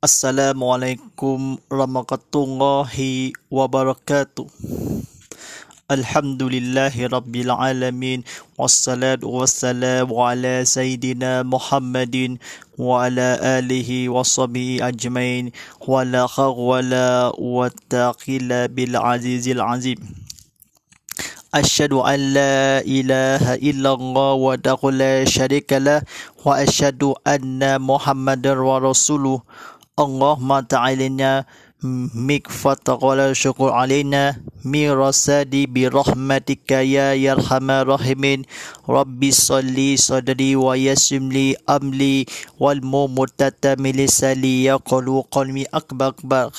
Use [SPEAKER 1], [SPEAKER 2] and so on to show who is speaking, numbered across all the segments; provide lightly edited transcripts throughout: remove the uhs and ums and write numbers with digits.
[SPEAKER 1] Assalamualaikum warahmatullahi wabarakatuh. Alhamdulillahi rabbil alamin. Wassalatu wassalamu ala sayyidina Muhammadin wa ala alihi wa sahbihi ajmain. Wa la khawla wa taqila bil azizil azim. Asyhadu an la ilaha illallah wa la syarika lah wa asyhadu anna Muhammadar wa rasuluh. Allahumma ta'alina mikfata qala syukur alaina mirasadi birahmatika ya yarhamar rahimin. Rabbi salli sadri wa yasimli amli wal mumutata milisali yaqulu qalmi akbar.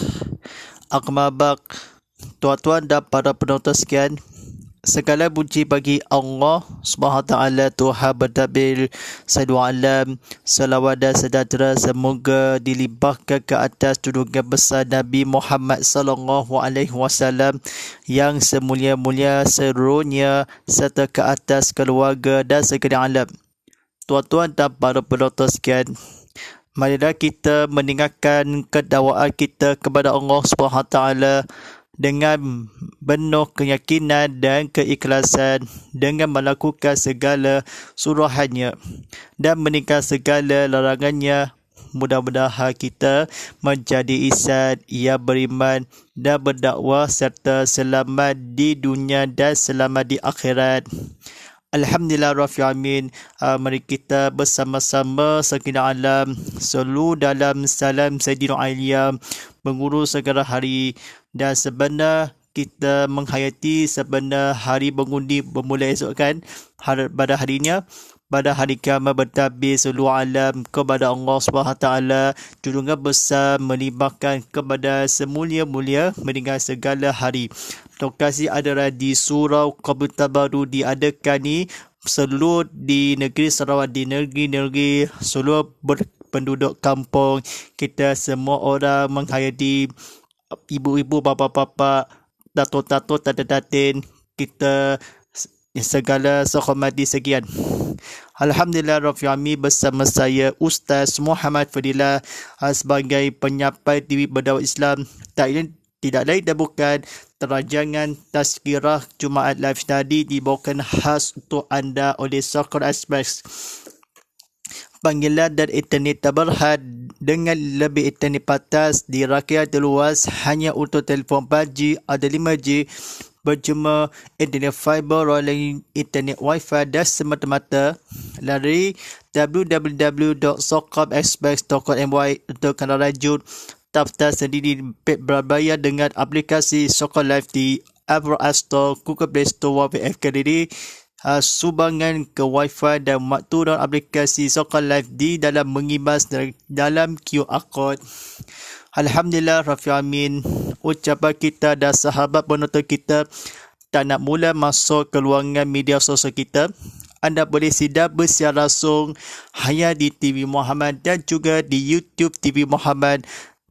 [SPEAKER 1] Tuan-tuan dan para penonton sekalian, segala puji bagi Allah SWT, Tuhan bertabir Sayyidul Alam. Salawat dan sejahtera semoga dilimpahkan ke atas junjungan besar Nabi Muhammad SAW yang semulia-mulia seluruhnya, serta ke atas keluarga dan sekalian alam. Tuan-tuan dan para penonton sekalian, marilah kita meninggalkan kedakwaan kita kepada Allah SWT dengan penuh keyakinan dan keikhlasan, dengan melakukan segala suruhannya dan meninggalkan segala larangannya. Mudah-mudahan kita menjadi insan yang beriman dan berdakwah serta selamat di dunia dan selamat di akhirat. Alhamdulillah Rabbil Alamin. Mari kita bersama-sama segenap alam selalu dalam salam Sayyidina Aliyah mengurus segala hari. Dan sebenar kita menghayati sebenar hari mengundi bermula esok kan, pada harinya, pada hari kiamat bertabir seluruh alam kepada Allah SWT. Junjungan besar melimpahkan kepada semulia-mulia meninggal segala hari. Lokasi adalah di Surau Kabupaten Baru diadakan ni seluruh di negeri Sarawak, di negeri-negeri seluruh penduduk kampung. Kita semua orang menghayati, ibu-ibu, bapa-bapa, datuk-datuk, tante-tatin, kita segala sehormati sekian. Alhamdulillah Rabbil Alamin, bersama saya Ustaz Muhammad Fadilah sebagai penyampai TV Berdakwah Islam. Tidak lain dan bukan teranjangan tazkirah Jumaat Live Study dibawakan khas untuk anda oleh Soccer Express. Panggilan dan internet terberhad dengan lebih internet patas di rakyat luas hanya untuk telefon 4G ada 5G, berjumpa internet fiber, rolling internet wifi dan semata-mata. Lari www.soccerexpress.com.my untuk kena rajut daftar sendiri pack berbayar dengan aplikasi Soccer Live di Apple App Store, Google Play Store, WPF Gallery. Sumbangan ke wifi dan waktu dan aplikasi Soccer Live di dalam mengimbas dalam QR code. Alhamdulillah Rabbil Alamin. Ucapan kita dan sahabat penonton kita tak nak mula masuk ke ruangan media sosial kita. Anda boleh sidak bersiar langsung hanya di TV Muhammad dan juga di YouTube TV Muhammad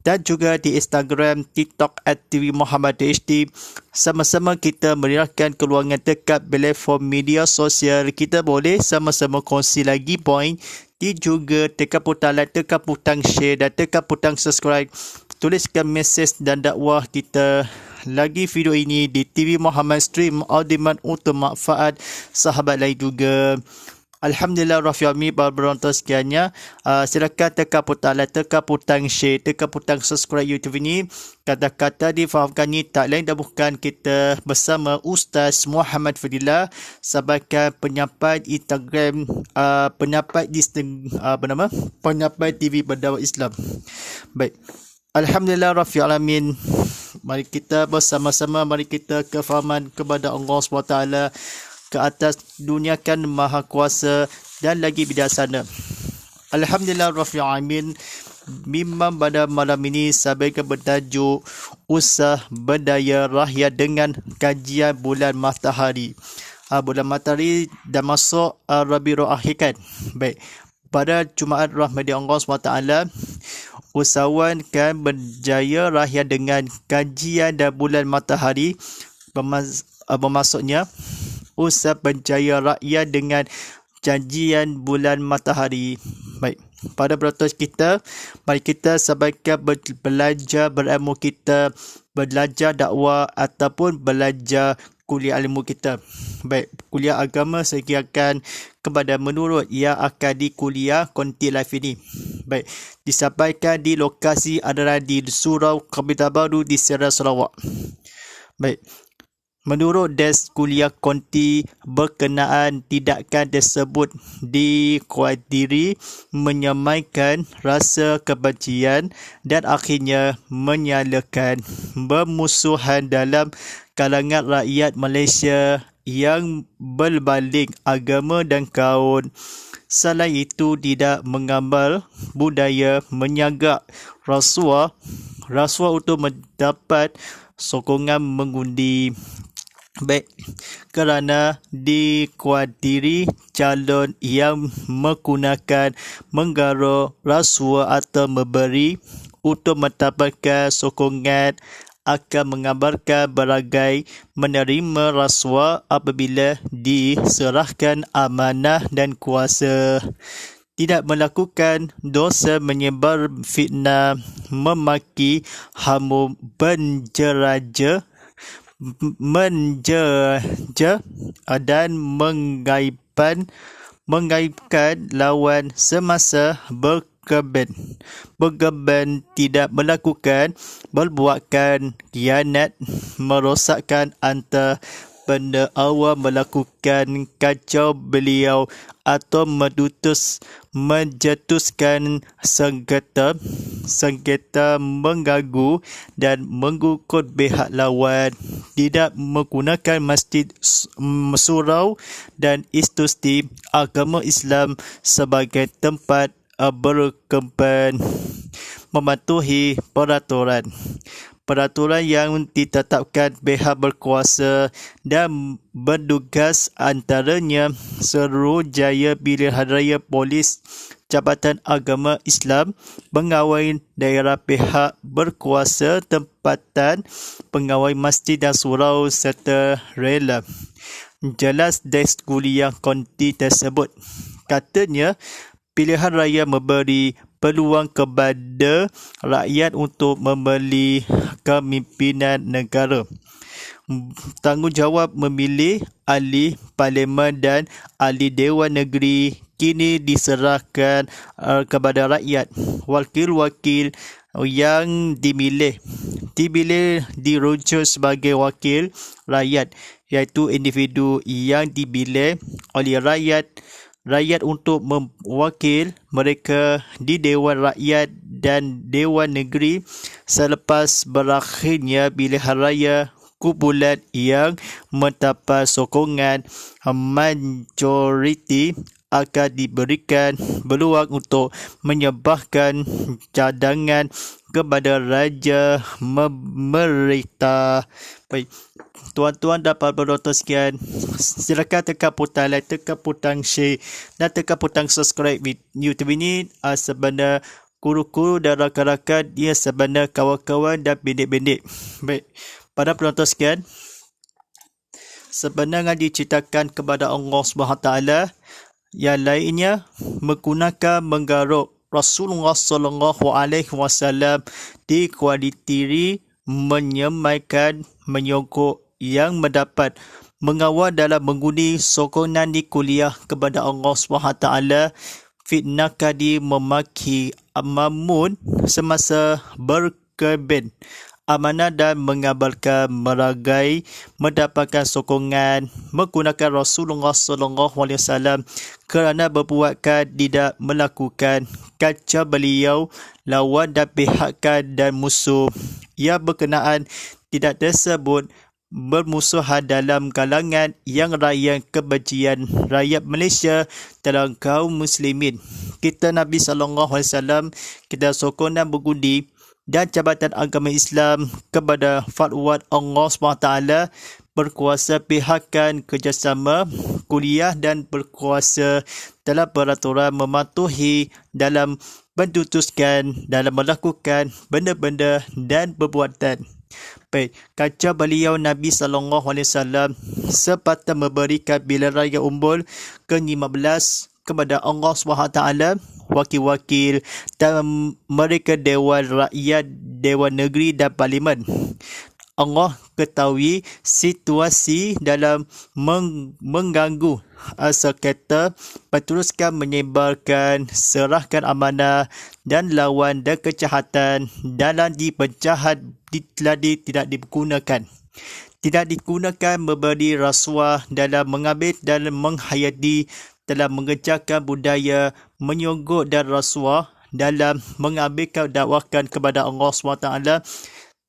[SPEAKER 1] dan juga di Instagram, TikTok @TV Muhammad HD. Sama-sama kita meriahkan keluangan dekat platform media sosial. Kita boleh sama-sama kongsi lagi poin. Di juga tekan butang like, tekan butang share dan tekan butang subscribe. Tuliskan mesej dan dakwah kita lagi video ini di TV Muhammad Stream Audiman untuk manfaat sahabat lain juga. Alhamdulillah Rabbil Alamin, para penonton sekiannya, silakan tekan butang like, tekan butang share, tekan butang subscribe YouTube ini. Kata-kata difahamkan ni tak lain dan bukan kita bersama Ustaz Muhammad Fadilah sebagai penyampai Instagram, penyampai TV Berdakwah Islam. Baik. Alhamdulillah Rabbil Alamin. Mari kita bersama-sama, mari kita kefahaman kepada Allah SWT, ke atas dunia kan maha kuasa dan lagi bijaksana. Alhamdulillah Rabbil Alamin. Memang pada malam ini saya bertajuk Usah Berdaya Rakyat dengan kajian bulan matahari. Bulan matahari dah masuk Rabiul Akhir kan. Baik. Pada Jumaat rahmati Allah SWT, usahawan kan berjaya rakyat dengan kajian dan bulan matahari. Bermaksudnya usaha berjaya rakyat dengan janjian bulan matahari. Baik, pada broadcast kita, mari kita sampaikan belajar berilmu kita, belajar dakwah ataupun belajar kuliah ilmu kita. Baik, kuliah agama saya akan kepada menurut yang akan di kuliah konti live ini. Baik, disampaikan di lokasi adalah di Surau Kapital Baru di Serang Sarawak. Baik, menurut desk kuliah konti berkenaan tindakan tersebut dikuatiri menyamaikan rasa kebencian dan akhirnya menyalakan bermusuhan dalam kalangan rakyat Malaysia yang berbanding agama dan kaum. Selain itu, tidak mengambil budaya menyagak rasuah untuk mendapat sokongan mengundi. Baik, kerana dikuatiri calon yang menggunakan menggaruk rasuah atau memberi untuk mendapatkan sokongan akan mengabarkan berbagai menerima rasuah apabila diserahkan amanah dan kuasa. Tidak melakukan dosa menyebar fitnah, memaki, hamu, menjeraja dan mengaibkan lawan semasa bergeban, tidak melakukan perbuatan khianat, merosakkan harta benda awam, melakukan kacau beliau atau menjatuhkan sengketa, mengganggu dan menggugurt pihak lawan, tidak menggunakan masjid, surau dan institusi agama Islam sebagai tempat berkemban, mematuhi peraturan yang ditetapkan pihak berkuasa dan bertugas, antaranya Suruhanjaya Pilihan Raya Polis, Jabatan Agama Islam, pengawal daerah pihak berkuasa tempatan, pengawal masjid dan surau serta rela. Jelas desk kuliah konti tersebut. Katanya, pilihan raya memberi peluang kepada rakyat untuk memilih kepimpinan negara. Tanggungjawab memilih ahli parlimen dan ahli Dewan Negeri kini diserahkan kepada rakyat. Wakil-wakil yang dipilih dirujuk sebagai wakil rakyat, iaitu individu yang dipilih oleh rakyat untuk mewakil mereka di Dewan Rakyat dan Dewan Negeri selepas berakhirnya pilihan raya. Kumpulan yang mendapat sokongan majoriti akan diberikan peluang untuk menyembahkan cadangan kepada Raja Memerintah. Baik, tuan-tuan dan para penonton sekalian, silakan tekan butang like, tekan butang share dan tekan butang subscribe YouTube ini. Sebenarnya guru-guru dan rakan-rakan dia sebenarnya kawan-kawan dan bindik-bindik. Baik, pada penonton sekalian, sebenarnya diceritakan kepada Allah SWT yang lainnya menggunakan menggaruk Rasulullah SAW dikuatiri menyamaikan menyokong yang mendapat mengawal dalam mengundi sokongan di kuliah kepada Allah SWT, fitnah kadi memaki mamun semasa berkebin amanah dan mengabarkan meragai mendapatkan sokongan menggunakan Rasulullah SAW kerana berbuatkan tidak melakukan kacau beliau, lawan dan pihakkan dan musuh yang berkenaan tidak tersebut bermusuhan dalam kalangan yang raya kebencian rakyat Malaysia dalam kaum muslimin. Kita Nabi SAW kita sokong dan bergundi dan Jabatan Agama Islam kepada fatwa Allah SWT berkuasa pihakkan kerjasama kuliah dan berkuasa dalam peraturan mematuhi dalam mendutuskan dalam melakukan benda-benda dan perbuatan Baik, kata beliau Nabi SAW sepatah memberikan bilion raya umbul ke-15 kepada Allah SWT, wakil-wakil dan mereka Dewan Rakyat, Dewan Negeri dan Parlimen. Allah ketahui situasi dalam mengganggu sengketa, teruskan menyebarkan, serahkan amanah dan lawan dan kejahatan dalam penjahat tidak digunakan. Tidak digunakan memberi rasuah dalam mengambil dan menghayati, dalam mengejarkan budaya menyogok dan rasuah dalam mengambilkan dakwakan kepada Allah SWT.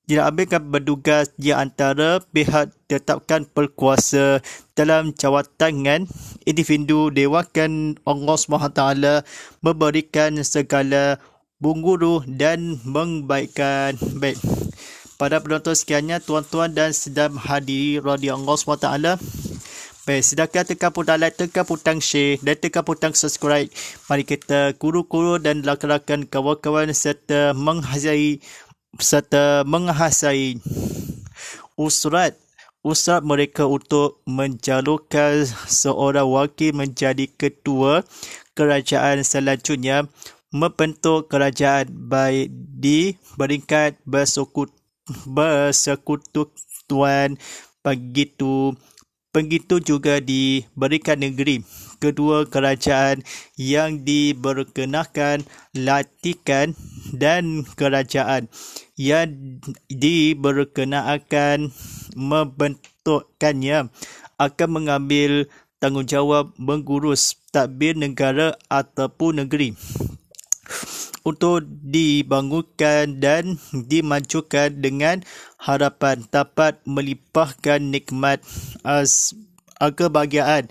[SPEAKER 1] Tidak ambilkan bertugas di antara pihak tetapkan berkuasa dalam cawatangan individu dewakan Allah SWT memberikan segala pengguru dan membaikkan. Baik, pada penonton sekiannya, tuan-tuan dan sedang hadiri radhi Allah SWT. Baik, silakan tekan butang like, tekan butang share dan tekan butang subscribe. Mari kita guru-guru dan rakan-rakan kawan-kawan serta menghasai usrat mereka untuk menjalurkan seorang wakil menjadi ketua kerajaan selanjutnya, membentuk kerajaan baik di peringkat persekutuan, begitu juga di peringkat negeri. Kedua kerajaan yang diberkenakan latikan dan kerajaan yang diberkenakan membentukkannya akan mengambil tanggungjawab mengurus tadbir negara ataupun negeri untuk dibangunkan dan dimajukan dengan harapan dapat melimpahkan nikmat kebahagiaan,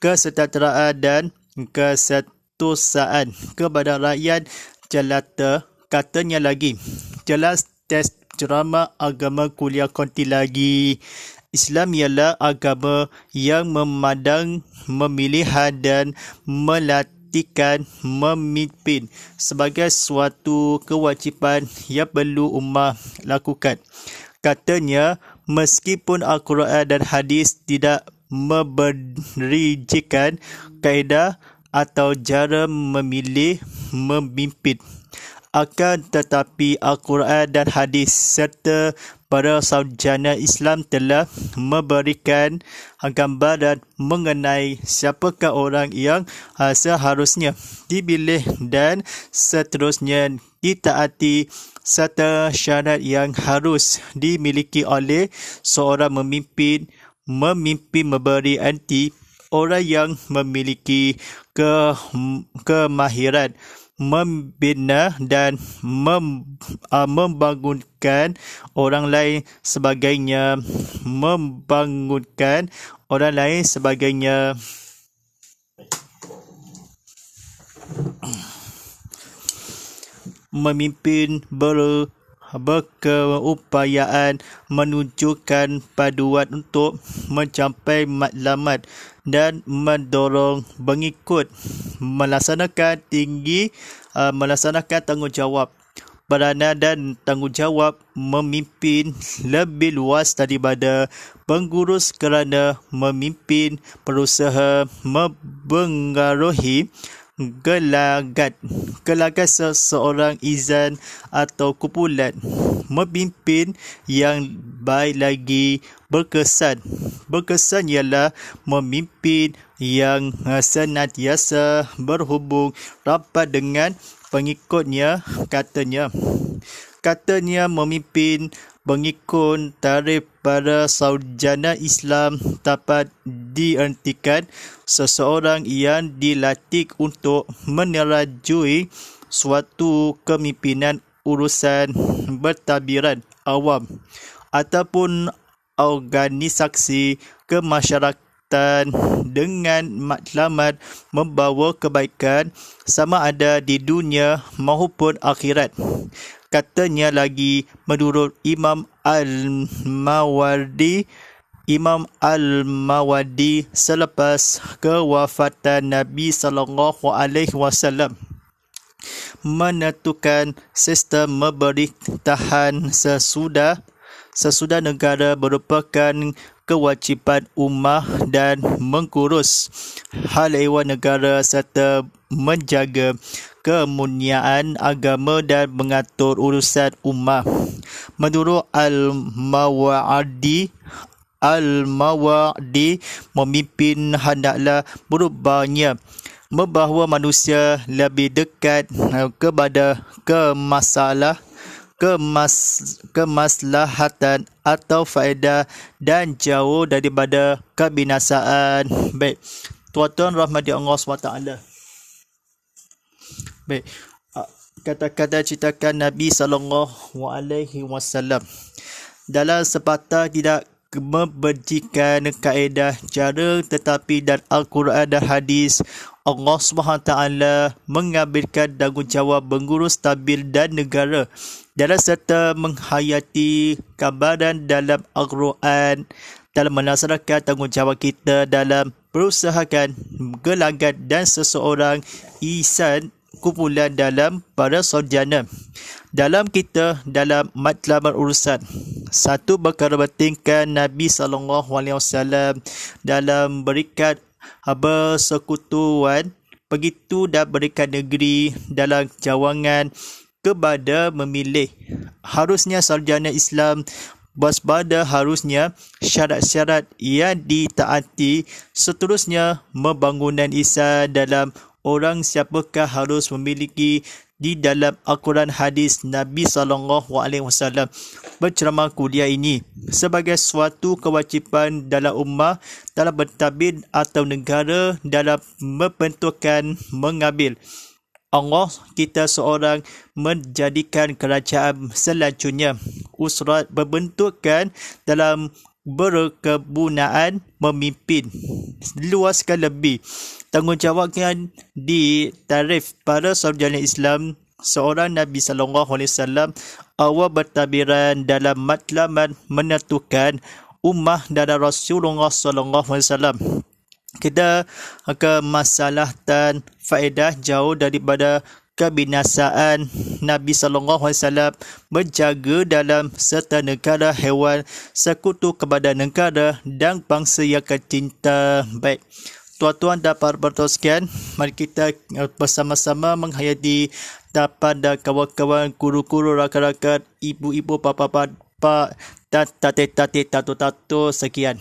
[SPEAKER 1] kesejahteraan dan kesejahteraan kepada rakyat jelata. Katanya lagi, jelas teks ceramah agama kuliah konti lagi. Islam ialah agama yang memandang memilihan dan melatihkan memimpin sebagai suatu kewajipan yang perlu ummah lakukan. Katanya, meskipun Al-Quran dan hadis tidak memberikan kaedah atau cara memilih memimpin, akan tetapi Al-Quran dan hadis serta para sarjana Islam telah memberikan gambaran mengenai siapakah orang yang seharusnya dipilih dan seterusnya ditaati, serta syarat yang harus dimiliki oleh seorang memimpin memberi anti orang yang memiliki kemahiran membina dan membangunkan orang lain sebagainya, memimpin berkeupayaan menunjukkan paduan untuk mencapai matlamat dan mendorong pengikut melaksanakan tanggungjawab. Peranan dan tanggungjawab memimpin lebih luas daripada pengurus kerana memimpin berusaha mempengaruhi gelagat seseorang izan atau kumpulan. Memimpin yang baik lagi berkesan ialah memimpin yang senantiasa berhubung rapat dengan pengikutnya. Katanya memimpin pengikut tarikh para sarjana Islam dapat dihentikan seseorang yang dilatih untuk menerajui suatu kepimpinan urusan bertabiran awam ataupun organisasi kemasyarakatan dengan matlamat membawa kebaikan sama ada di dunia maupun akhirat. Katanya lagi, menurut Imam Al-Mawardi selepas kewafatan Nabi SAW menentukan sistem pemerintahan sesudah sesudah negara merupakan kewajipan ummah dan mengurus hal ehwal negara serta menjaga kemuliaan agama dan mengatur urusan ummah. Menurut Al-Mawardi memimpin hendaklah berubahnya membawa manusia lebih dekat kepada kemaslahatan atau faedah dan jauh daripada kebinasaan. Baik, tuan-tuan rahmati Allah SWT. Baik, kata-kata ceritakan Nabi SAW dalam sepatah tidak membenarkan kaedah cara tetapi dan Al-Quran dan hadis Allah SWT mengambilkan tanggungjawab mengurus tadbir dan negara dalam serta menghayati gambaran dalam Al-Quran dalam melaksanakan tanggungjawab kita dalam berusahakan gelanggan dan seseorang ihsan kumpulan dalam para sarjana dalam kita dalam matlamat urusan. Satu perkara pentingkan Nabi SAW dalam berikan bersekutuan begitu dan berikan negeri dalam cawangan kepada memilih. Harusnya sarjana Islam waspada, harusnya syarat-syarat yang ditaati. Seterusnya pembangunan ihsan dalam orang siapakah harus memiliki di dalam Al-Quran hadis Nabi SAW. Berceramah kuliah ini sebagai suatu kewajipan dalam ummah dalam bertadbir atau negara dalam membentukkan mengambil Allah kita seorang menjadikan kerajaan selanjutnya usrat berbentukkan dalam berkebunaan memimpin luaskan lebih tanggungjawabnya di tarif para sarjana Islam seorang Nabi SAW awal bertabiran dalam matlamat menentukan ummah dan Rasulullah SAW. Kita kemaslahatan faedah jauh daripada kebinasaan. Nabi SAW menjaga dalam serta negara hewan sekutu kepada negara dan bangsa yang kecinta. Baik, tuan-tuan dan para penonton sekalian, mari kita bersama-sama menghayati dapat dan kawan-kawan, guru-guru, rakan-rakan, ibu-ibu, bapa-bapa dan tatik-tatik, tato-tato sekian.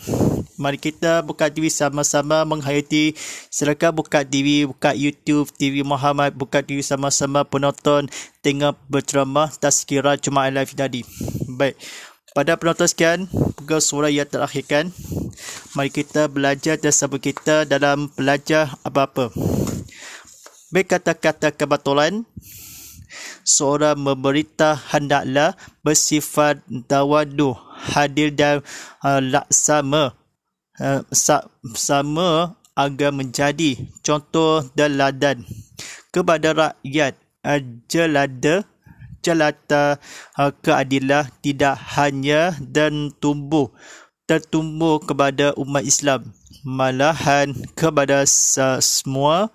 [SPEAKER 1] Mari kita buka diri sama-sama menghayati. Silakan buka diri, buka YouTube TV Muhammad, buka diri sama-sama penonton tengok berceramah Tazkirah Jumaat Live tadi. Baik, pada penonton sekian, pegang surah yang terakhirkan. Mari kita belajar bersama kita dalam belajar apa-apa. Baik, kata-kata kebetulan. Seorang memberita hendaklah bersifat tawaduh, hadir dan laksama sama agar menjadi contoh teladan kepada rakyat, jelata keadilan tidak hanya dan tertumbuh kepada umat Islam, malahan kepada semua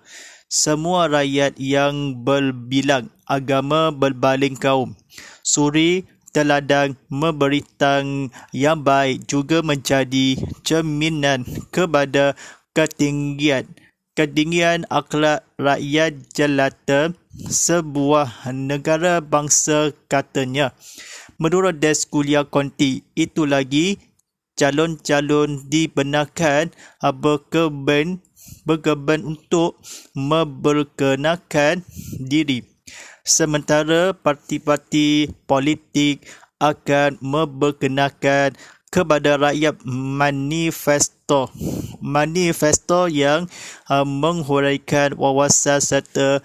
[SPEAKER 1] rakyat yang berbilang agama berbaling kaum. Suri teladan memberitan yang baik juga menjadi cerminan kepada ketinggian akhlak rakyat jelata sebuah negara bangsa katanya. Menurut Des Kuliah Konti, itu lagi calon-calon dibenarkan berkeban untuk memperkenalkan diri. Sementara parti-parti politik akan memperkenalkan kepada rakyat manifesto yang menghuraikan wawasan serta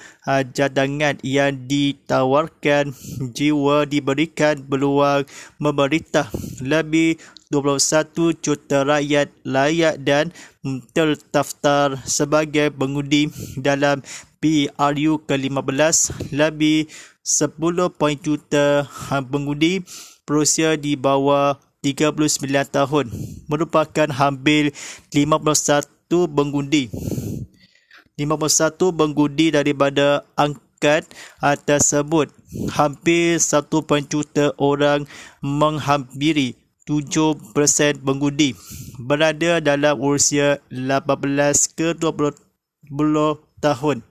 [SPEAKER 1] cadangan yang ditawarkan. Jiwa diberikan peluang memerintah lebih 21 juta rakyat layak dan terdaftar sebagai pengundi dalam PRU ke-15. Lebih 10 juta pengundi berusia di bawah 39 tahun, merupakan hampir 51 pengundi daripada angkat tersebut. Hampir 1 juta orang menghampiri pengundi berada dalam usia 18 ke 20 tahun.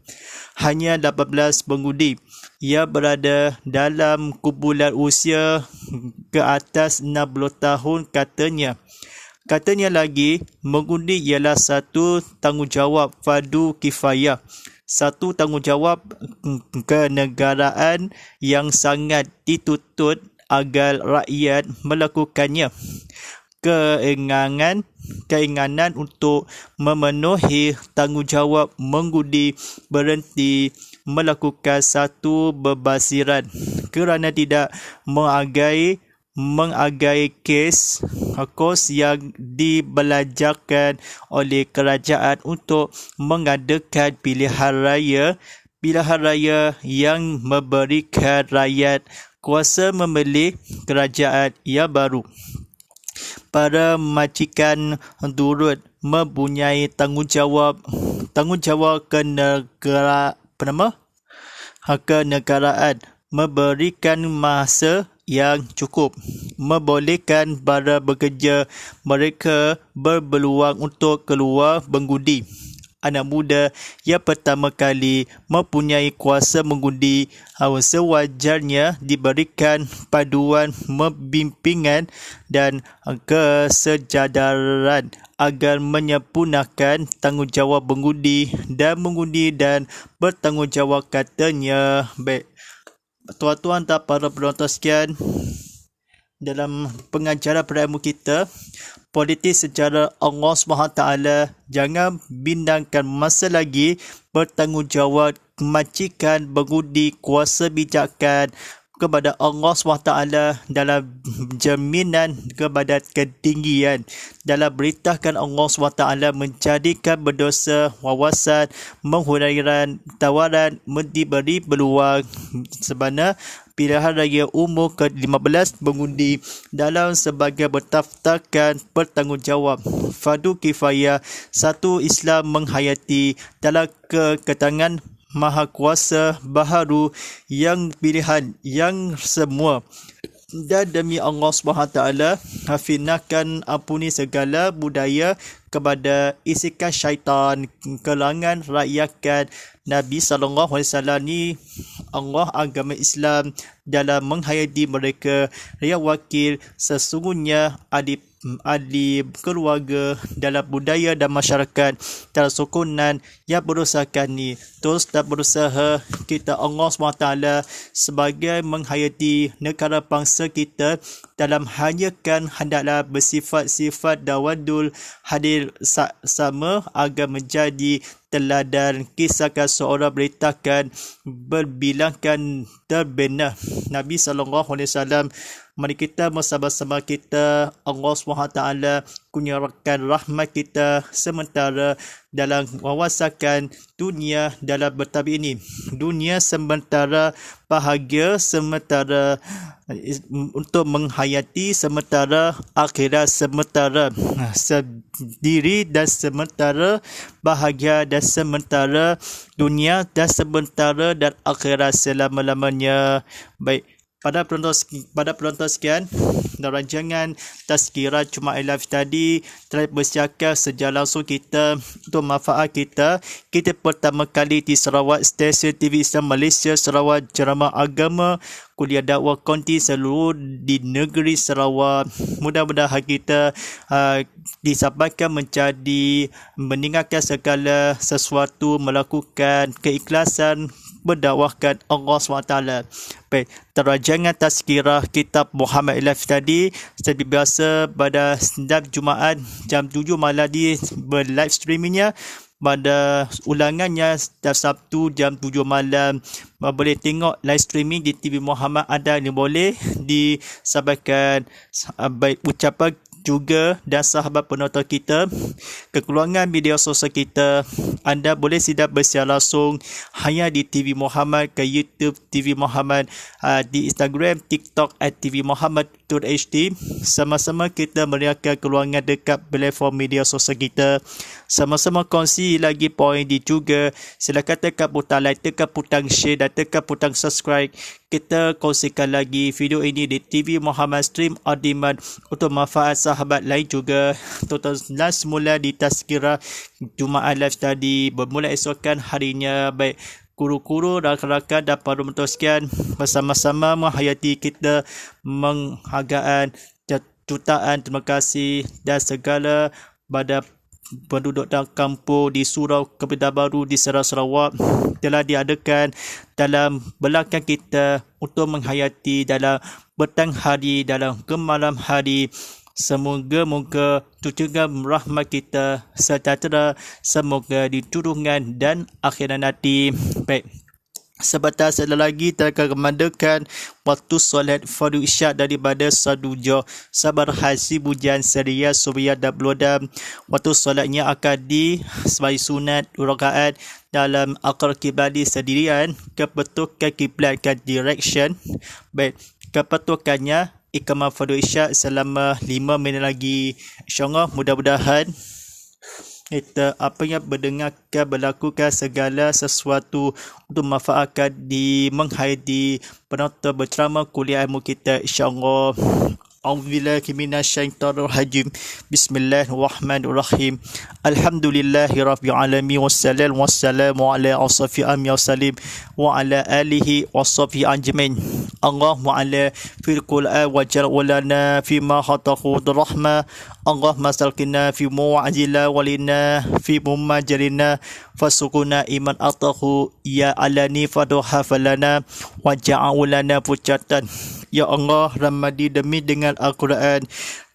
[SPEAKER 1] Hanya 18 pengundi yang berada dalam kumpulan usia ke atas 60 tahun katanya. Katanya lagi, mengundi ialah satu tanggungjawab fardu kifayah, satu tanggungjawab kenegaraan yang sangat dituntut agar rakyat melakukannya. Keinginan untuk memenuhi tanggungjawab mengundi berhenti melakukan satu berbasiran kerana tidak menghargai kos yang dibelanjakan oleh kerajaan untuk mengadakan pilihan raya yang memberikan rakyat kuasa memilih kerajaan yang baru. Para majikan turut mempunyai tanggungjawab kenegaraan, memberikan masa yang cukup, membolehkan para pekerja mereka berpeluang untuk keluar mengundi. Anak muda yang pertama kali mempunyai kuasa mengundi sewajarnya diberikan panduan bimbingan dan kesedaran agar menyempurnakan tanggungjawab mengundi dan bertanggungjawab, katanya. Baik, tuan-tuan dan para penonton sekalian, dalam pengajaran berilmu kita, politik sejarah Allah SWT, jangan bindangkan masa lagi bertanggungjawab majikan mengundi kuasa bijakkan kepada Allah SWT dalam jaminan kepada ketinggian, dalam beritakan Allah SWT menjadikan berdosa wawasan, menghuraikan tawaran, diberi peluang sebenarnya pilihan raya umur ke-15 mengundi dalam sebagai bertaftakan bertanggungjawab fardu kifayah, satu Islam menghayati dalam keketangan Maha Kuasa baharu yang pilihan yang semua. Dan demi Allah SWT, hafinakan ampuni segala budaya kepada isikan syaitan kalangan rakyat Nabi SAW ni Allah agama Islam dalam menghayati mereka yang wakil sesungguhnya ahli keluarga dalam budaya dan masyarakat dalam sokonan yang berusahakan ni terus dan berusaha kita Allah SWT sebagai menghayati negara bangsa kita dalam hanyakan hendaklah bersifat-sifat dawadul hadir sama agar menjadi teladan. Kisahkan seorang beritakan berbilangkan terbina Nabi SAW. Mari kita bersama-sama kita Allah SWT kurniakan rahmat kita sementara dalam wawasakan dunia dalam bertabik ini. Dunia sementara bahagia, sementara untuk menghayati, sementara akhirat sementara sendiri dan sementara bahagia, dan sementara dunia dan sementara dan akhirat selama-lamanya. Baik, pada penonton sekian, dalam rancangan Tazkirah Jumaat Live tadi telah bersiarkan secara langsung kita untuk manfaat kita. Kita pertama kali di Sarawak, stesen TV Islam Malaysia Sarawak, ceramah agama, kuliah dakwah konti seluruh di negeri Sarawak. Mudah-mudahan kita disampaikan menjadi meninggalkan segala sesuatu, melakukan keikhlasan berdakwahkan Allah SWT. Baik, rancangan Tazkirah Kitab Muhammad Live tadi seperti biasa pada setiap Jumaat jam 7 malam di live streamingnya. Pada ulangannya setiap Sabtu jam 7 malam. Boleh tengok live streaming di TV Muhammad ada yang boleh disampaikan. Baik, ucapan juga dan sahabat penonton kita, kekurangan media sosial kita, anda boleh sidak bersiar langsung hanya di TV Muhammad, ke YouTube TV Muhammad, di Instagram, TikTok @TV Muhammad, .hd. Sama-sama kita meriahkan keluangan dekat platform media sosial kita. Sama-sama kongsi lagi poin di juga. Silakan tekan butang like, tekan butang share dan tekan butang subscribe. Kita kongsikan lagi video ini di TV Muhammad Stream on Demand untuk manfaat sahabat lain juga. Tontonlah semula di Tazkirah Jumaat Live Study bermula esokan harinya. Baik guru-guru, rakan-rakan dan para mentor sekalian, bersama-sama menghayati kita menghargaan jutaan terima kasih dan segala pada penduduk dan kampung di Surau Kebayoran Baru di Sarawak telah diadakan dalam belakang kita untuk menghayati dalam petang hari, dalam kemalam hari. Semoga-moga tunjungan rahmat kita sejahtera, semoga diturunkan dan akhirat nanti. Baik, sebentar lagi kita akan memandakan waktu solat fardu isyak daripada Saduja Sabar Haji Bujan Seria Suria dan Blodam. Waktu solatnya akan sebagai sunat 2 rakaat dalam akar kiblat sendirian, kepetukan kiblat direction. Baik, kepetukannya iqamah fardu isyak selama 5 minit lagi. InsyaAllah mudah-mudahan kita apa yang mendengarkan berlakukan segala sesuatu untuk manfaatkan di menghayati penonton berceramah kuliah ilmu kita insyaAllah. A'udzubillahi minasyaitonir rajim. Bismillahirrahmanirrahim. Alhamdulillahirabbil alamin wassalamu ala asrafil anbiya'i wassalim wa ala alihi washabihi ajmain. Allahumma ala fil Qur'an wa jal'alana fima khataqu rahmah. Allahumma salkina fi mu'ajila walina fi mumajalina fasukuna iman atahu ya alani faduha falana wa ja'ulana pucatan. Ya Allah, Ramadi demi dengan Al-Quran,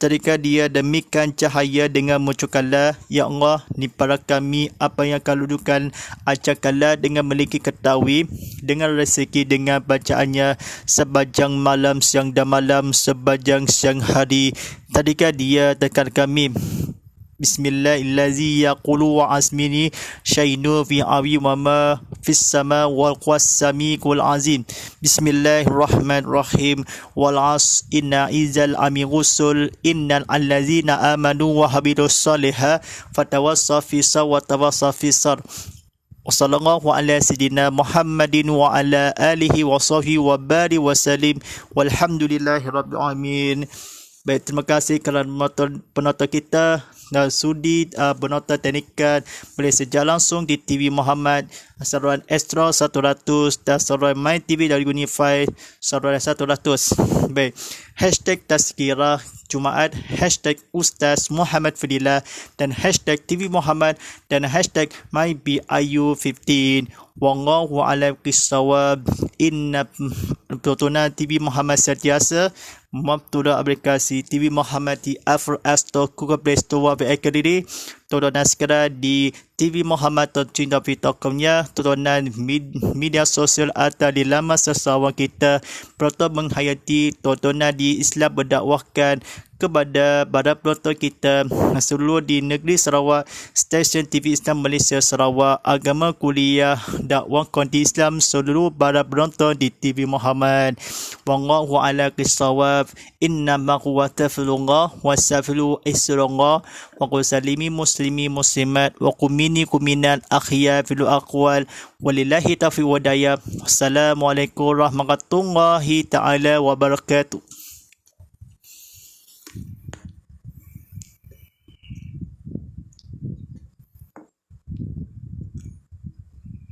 [SPEAKER 1] jadikan dia demikan cahaya dengan munculkanlah. Ya Allah, nimpara kami apa yang kau dudukan, ajarkanlah dengan memiliki ketahui, dengan rezeki dengan bacaannya, sebajang malam, siang dan malam, sebajang siang hari. Jadikan dia dekat kami. Bismillahirrahmanirrahim. Yaqulu wa asmini syainu fi awi wa ma fis sama wal qasami kul azim. Bismillahirrahmanirrahim. Wal as inna izal amirusul innal allazina amanu wa habidus salihah fatawassaw fi sawa tawassaw fi sar. Wassallallahu ala sayyidina Muhammadin wa ala alihi wa sahbihi wa barik wa salim. Walhamdulillahi rabbil alamin. Baik, terima kasih kerana penonton kita dan sudi penonton teknikan boleh seja langsung di TV Muhammad, saluran Astro 100 dan saluran My TV dari Unify saluran 100. Baik, hashtag Tazkirah Jumaat, hashtag Ustaz Muhammad Fadilah dan hashtag TV Muhammad dan hashtag MyBIU15. Wallahu a'lam bissawab. Inna tontonan TV Muhammad sentiasa memperoleh aplikasi TV Muhammad di Apple App Store, Google Play Store dan Academy. Tontonan sekarang di TV Muhammad .com.nya, tontonan media sosial atau di laman sesawan kita. Penonton menghayati tontonan di Islam berdakwahkan kepada para penonton kita seluruh di negeri Sarawak, stesen TV Islam Malaysia Sarawak, agama kuliah dakwah konti Islam seluruh para penonton di TV Muhammad. Wallahu ala qissawab. Inna ma huwa taflullah wa safilu isrullah wa qusalimi muslimi muslimat wa kumini kuminan akhya fil aqwal walillahi taufiq wa daya. Wassalamualaikum warahmatullahi taala wabarakatuh.